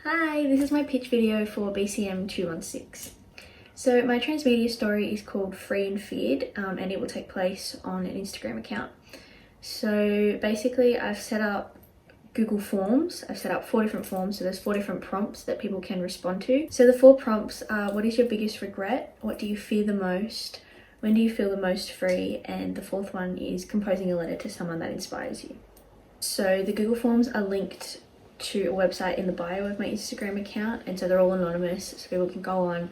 Hi, this is my pitch video for BCM216. So my transmedia story is called Free and Feared, and it will take place on an Instagram account. So basically I've set up Google Forms. I've set up 4 different forms, so there's 4 different prompts that people can respond to. So the 4 prompts are: what is your biggest regret? What do you fear the most? When do you feel the most free? And the 4th one is composing a letter to someone that inspires you. So the Google Forms are linked to a website in the bio of my Instagram account, and so they're all anonymous, so people can go on,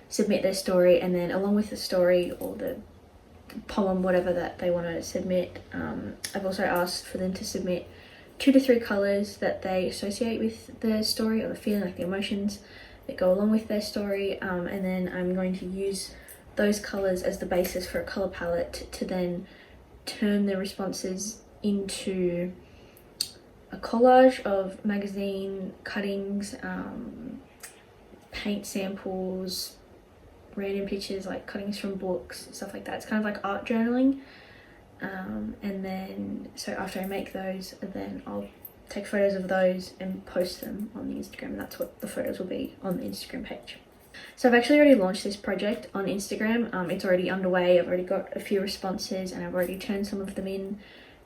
submit their story, and then along with the story or the poem, whatever that they want to submit, I've also asked for them to submit 2 to 3 colours that they associate with the story or the feeling, like the emotions that go along with their story, and then I'm going to use those colours as the basis for a colour palette to then turn the responses into a collage of magazine cuttings, paint samples, random pictures like cuttings from books, stuff like that. It's kind of like art journaling. And then so after I make those, then I'll take photos of those and post them on the Instagram. That's what the photos will be on the Instagram page. So I've actually already launched this project on Instagram. It's already underway. I've already got a few responses and I've already turned some of them in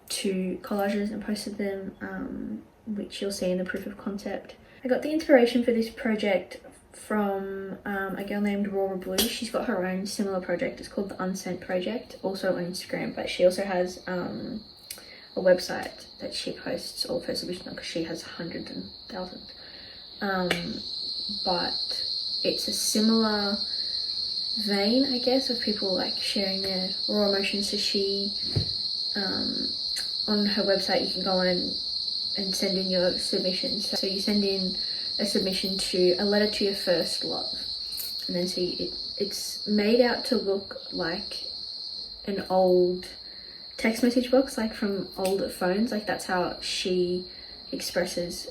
to collages and posted them, which you'll see in the proof of concept. I got the inspiration for this project from a girl named Rora Blue. She's got her own similar project. It's called the Unsent Project, also on Instagram, but she also has a website that she posts all of her submissions on because she has hundreds and thousands. But it's a similar vein, I guess, of people like sharing their raw emotions. So she on her website you can go on and send in your submissions. So you send in a submission to a letter to your first love, and then see it's made out to look like an old text message box, like from older phones. Like that's how she expresses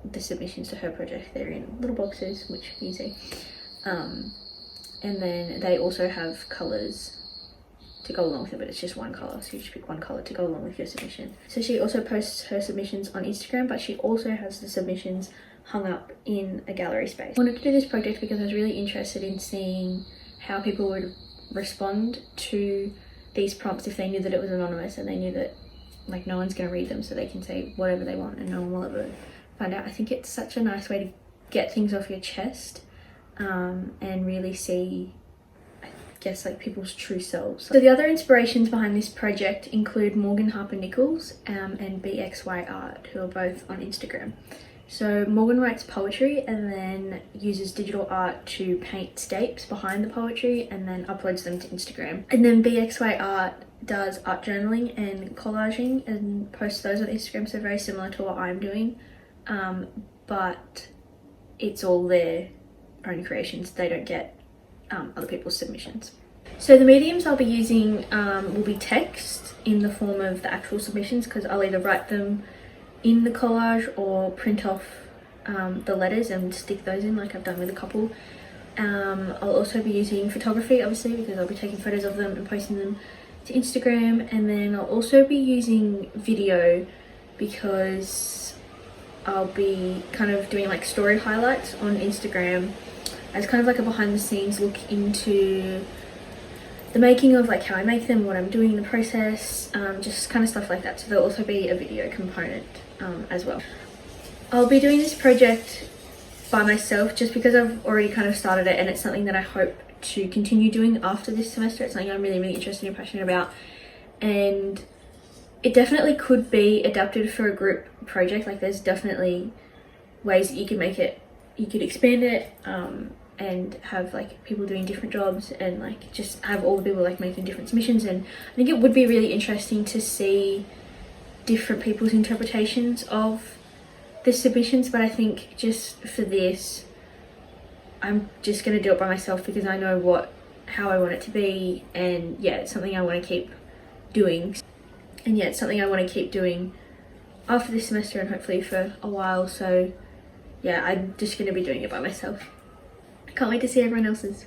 the submissions to her project. They're in little boxes, which you see, and then they also have colours to go along with it, but it's just one colour, so you just pick one colour to go along with your submission. So she also posts her submissions on Instagram, but she also has the submissions hung up in a gallery space. I wanted to do this project because I was really interested in seeing how people would respond to these prompts if they knew that it was anonymous and they knew that like no one's going to read them, so they can say whatever they want and no one will ever find out. I think it's such a nice way to get things off your chest, and really see, guess, like people's true selves. So the other inspirations behind this project include Morgan Harper Nichols and BXY Art, who are both on Instagram. So Morgan writes poetry and then uses digital art to paint stapes behind the poetry and then uploads them to Instagram. And then BXY Art does art journaling and collaging and posts those on Instagram, so very similar to what I'm doing, but it's all their own creations. They don't get other people's submissions. So the mediums I'll be using will be text in the form of the actual submissions, because I'll either write them in the collage or print off the letters and stick those in like I've done with a couple. I'll also be using photography, obviously, because I'll be taking photos of them and posting them to Instagram. And then I'll also be using video because I'll be kind of doing like story highlights on Instagram as kind of like a behind the scenes look into the making of like how I make them, what I'm doing in the process, just kind of stuff like that. So there'll also be a video component as well. I'll be doing this project by myself just because I've already kind of started it, and it's something that I hope to continue doing after this semester. It's something I'm really, really interested and passionate about, and it definitely could be adapted for a group project. Like there's definitely ways that you can make it, you could expand it, and have like people doing different jobs and like just have all the people like making different submissions. And I think it would be really interesting to see different people's interpretations of the submissions, but I think just for this I'm just going to do it by myself because I know how I want it to be, and yeah, it's something I want to keep doing. And yeah, it's something I want to keep doing after this semester and hopefully for a while. So yeah, I'm just going to be doing it by myself. I can't wait to see everyone else's.